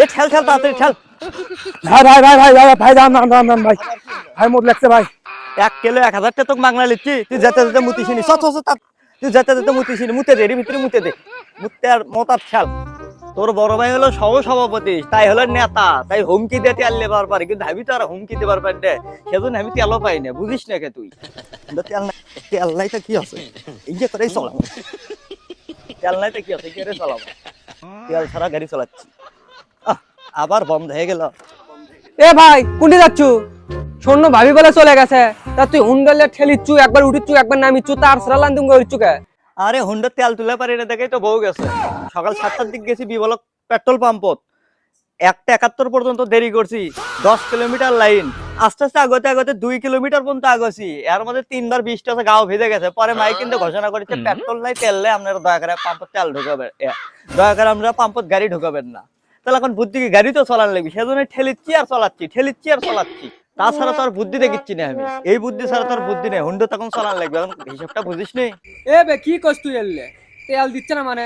এ ঠেল ঠেল তাড়াতাড়ি ঠেল। ভাই ভাই ভাই ভাই ভাই ভাই দাম দাম দাম দাম ভাই ভাই মোট লাগছে ভাই। 1 কিলো 1000 টাকা তোকে মাগনা লিচ্ছি, তুই যেতে যেতে মুতিছিনি তুই যেতে যেতে মুতিছিনি, মুতে দে এর ভিতরে মুতে দে, মুতে আর মতার ঠেল। তোর বড় ভাই হলো সহ সভাপতি, তাই হলো নেতা, তাই হুমকি দিয়ে তেল লেবার পারে, কিন্তু আমি তো আর হুমকি দেবার পারি না, সেজন্য আমি তেলও পাই না, বুঝিস না কে তুই? তেল নাই, তেল নাই তো কি আছে, এই যে করেই চলাম, তেল নাই তো কি আছে, কেড়ে চলাবো, তেল ছাড়া গাড়ি চালাচ্ছি। আবার বন্ধ হয়ে গেল। এ ভাই কোনটি যাচ্ছু? শূন্য ভাবি বলে চলে গেছে, তা তুই হুন্ডালে ঠেলিচ্ছু, একবার উঠিচ্ছু একবার নামিচ্ছু, তার সারা লান্দিং করিচ্ছু কে? আরে হুন্ডার তেল তুলে পারি না দেখেই তো বউ গেছে। সকাল 7টার দিক গেছি বিবলক পেট্রোল পাম্পত, 1:71 পর্যন্ত দেরি করছি, 10 কিলোমিটার লাইন, আস্তে আস্তে আগতে আগতে 2 কিলোমিটার পর্যন্ত আগছি, এর মধ্যে 3বার বৃষ্টি আছে, গাও ভিজে গেছে। পরে মাইক কিন্তু ঘোষণা করেছে পেট্রোল নাই তেল নাই, আপনারা দয়া করে পাম্পত তেল ঢুকাবেন, দয়া করে আমরা পাম্পত গাড়ি ঢুকাবেন না। তাহলে এখন বুদ্ধি কি, গাড়ি তো চলার লাগবে, সেজন্য ঠেলিচ্ছি আর চলাচ্ছি, ঠেলিচ্ছি আর চলাচ্ছি, তাছাড়া তো আর বুদ্ধি দেখিচ্ছি না আমি, এই বুদ্ধি ছাড়া তো আর বুদ্ধি নেই, হুন্ডা তখন চলার লাগবে, এখন হিসাবটা বুঝিস নি? এ বে কি কস তুই এলে? তেল দিচ্ছে না মানে?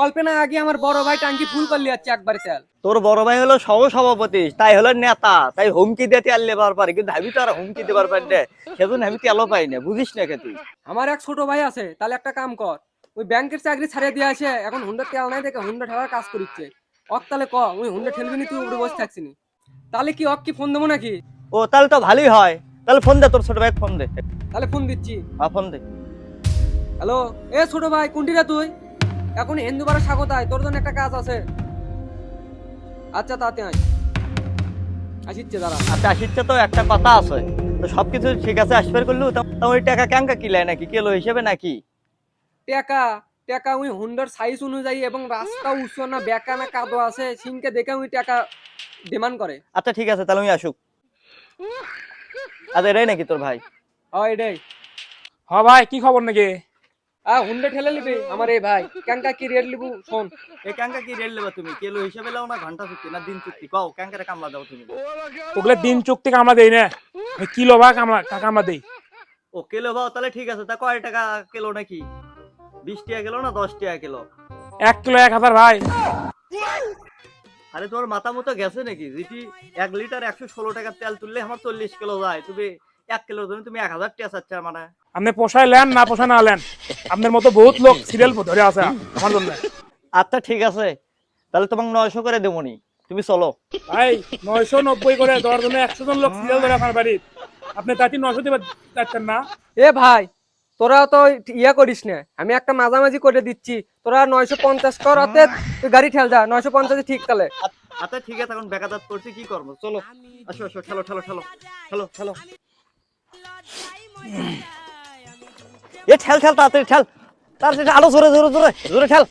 অল্পে না আগে আমার বড় ভাই টাঙ্কি ফুল করে যাচ্ছে একবারে তেল। তোর বড় ভাই হলো সহ সভাপতি, তাই হলো নেতা, তাই হুমকি দিয়ে তেল লেবার পারে, কিন্তু আমি তো আর হুমকি দেবার পারি না, সেজন্য আমি তেলও পাই না, বুঝিস না কে তুই? আমার এক ছোট ভাই আছে, তাহলে একটা কাম কর, ওই ব্যাংকের চাকরি ছাড়িয়ে দিয়ে আসে, এখন হুন্ডা তেল নাই দেখে হুন্ডা ঠেলার কাজ করিচ্ছে। অক তাহলে ক ওই হুন্ডা ঠেলবি নি, তুই উপরে বসে থাকছিনি, তাহলে কি অক কি ফোন দেবো নাকি? ও তাহলে তো ভালোই হয়, তাহলে ফোন দে, তোর ছোট ভাই ফোন দে। তাহলে ফোন দিচ্ছি। ফোন দে। হ্যালো, এ ছোট ভাই কোনটি রে তুই? এখন হিন্দু পাড়া স্বাগত আয়, তোর জন্য একটা কাজ আছে। আচ্ছা তাতে আয়, আসিচ্ছে দাঁড়া। আচ্ছা আসিচ্ছে তো একটা কথা আছে, তো সবকিছু ঠিক আছে আসবার করলু, তো ওই টাকা ক্যাঙ্কা কিলাই নাকি কিলো হিসেবে নাকি? টাকা টাকা ওই হুন্ডার সাইজ অনুযায়ী এবং রাস্তা উঁচু না বেঁকা না কাদো আছে সিনকে দেখে ওই টাকা ডিমান্ড করে। আচ্ছা ঠিক আছে, তাহলে আমি আসুক। আচ্ছা এটাই নাকি তোর ভাই? হয় এটাই। হ ভাই কি খবর নাকি? হুন্ডা ঠেলে নিবি আমার এই ভাই, ক্যাঙ্কা কি রেট লিবু শোন। এই ক্যাঙ্কা কি রেল নেবা তুমি, কিলো হিসেবে লাও না ঘন্টা চুক্তি না দিন চুক্তি, কও ক্যাঙ্কারে কামলা দাও তুমি? ওগুলো দিন চুক্তি কামলা দেই না, কিলো বা কামলা কামলা দেই। ও কিলো ভাও, তাহলে ঠিক আছে, তা কয় টাকা কিলো নাকি? 20 টাকা কিলো না 10 টাকা কিলো? 1 কিলো 1000 ভাই। আরে তোর মাথা মতো গেছে নাকি, যেটি 1 লিটার 116 টাকার তেল তুললে আমার 40 কিলো যায়, তুমি 1 কিলোর জন্য তুমি 1000 টাকা চাচ্ছ মানে? আপনি পোষায় লেন না পোষায় না লেন, আপনার মতো বহুত লোক সিরিয়াল ধরে আছে আমার জন্য। আচ্ছা ঠিক আছে, তাহলে তোমাকে 900 করে দেবনি, তুমি চলো। ভাই 990 করে দেওয়ার জন্য 100 জন লোক সিরিয়াল ধরে আপনার বাড়ি, আপনি তাতে 900 দিতে চাচ্ছেন না? এ ভাই তোরা তো ইয়া করিস না, আমি একটা মাঝামাঝি করে দিচ্ছি, তোরা 950 কর, অতে তুই গাড়ি ঠেল যা, 950 ঠিক তাহলে। আচ্ছা ঠিক আছে, এখন বেকাদাত করছি, কি করবো, চলো আসো আসো, ঠেলো ঠেলো ঠেলো ঠেলো ঠেলো, এ ঠেল ঠেল তাড়াতাড়ি ঠেল, তাড়াতাড়ি আরো জোরে জোরে জোরে জোরে ঠেল,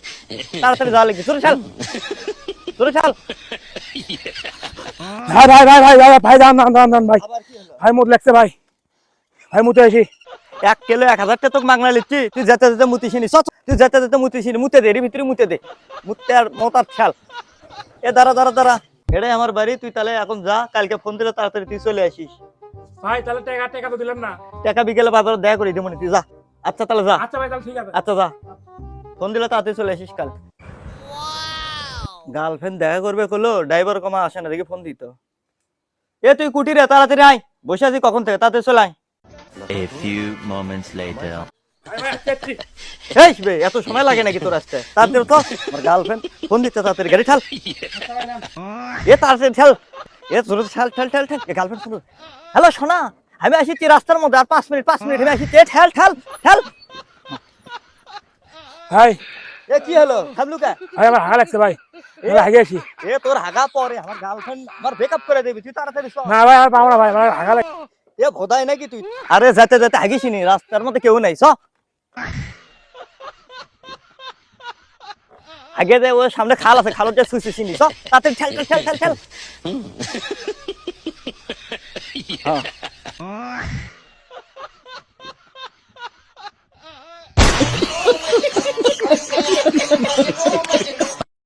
তাড়াতাড়ি যাওয়া লাগবে, জোরে ঠেল জোরে ঠেল। ভাই ভাই ভাই ভাই ভাই ভাই দাম দাম দাম দাম ভাই ভাই মোট লাগছে ভাই, ভাই মুতে আসি। 1 কিলো 1000 টাকা তোকে মাগনা লিচ্ছি, তুই যেতে যেতে মুতিছিনি, তুই যেতে যেতে মুতিছিনি, মুতে দে এর ভিতরে মুতে দে, মুতে আর মতার ঠেল। এ দাঁড়া দাঁড়া দাঁড়া, এটাই আমার বাড়ি, তুই তাহলে এখন যা, কালকে ফোন দিলে তাড়াতাড়ি তুই চলে আসিস। ভাই তাহলে টাকা টাকা তো দিলাম না। টাকা বিকেলে বাজারে দেখা করি দেবনি, তুই যা। আচ্ছা তাহলে যা। আচ্ছা ভাই তাহলে ঠিক আছে। আচ্ছা যা, ফোন দিলে তাড়াতাড়ি চলে আসিস কাল। গার্লফ্রেন্ড দেখা করবে কলো, ড্রাইভার কমা আসে না, দেখি ফোন দিত। এ তুই কুটি রে, তাড়াতাড়ি আয়, বসে আছি কখন থেকে, তাড়াতাড়ি চলে আয়। A few moments later. ভাই ভাই আসছি আসছি। এই বে, এত সময় লাগে নাকি তোর আসতে, তাড়াতাড়ি তো, আমার গার্লফ্রেন্ড ফোন দিতে, তাড়াতাড়ি গাড়ি ঠাল, এ তাড়াতাড়ি ঠেল, এ জোরে ঠেল ঠেল ঠেল ঠেল, গার্লফ্রেন্ড ফোন। হ্যালো সোনা, আমি আসিছি রাস্তার মধ্যে, আর 5 মিনিট আমি আসিছি, এ ঠেল ঠেল ঠেল। ভাই এ কি হলো, থামলু কে? ভাই আমার হাগা লাগছে ভাই, আমি হাগে আছি। এ তোর হাগা পরে, আমার গার্লফ্রেন্ড আমার ব্রেকআপ করে দিবি, তুই তাড়াতাড়ি চল। না ভাই আর পাবো না ভাই, আমার হাগা লাগছে। এ ভোদাই নাকি তুই? আরে যেতে যেতে হাগিসিনি, রাস্তার মধ্যে কেউ নাই, চ আগে দে, ওর সামনে খাল আছে, খালত যা শুইছিনি, চ তাড়াতাড়ি ঠেল ঠেল ঠেল ঠেল ঠেল। হ্যাঁ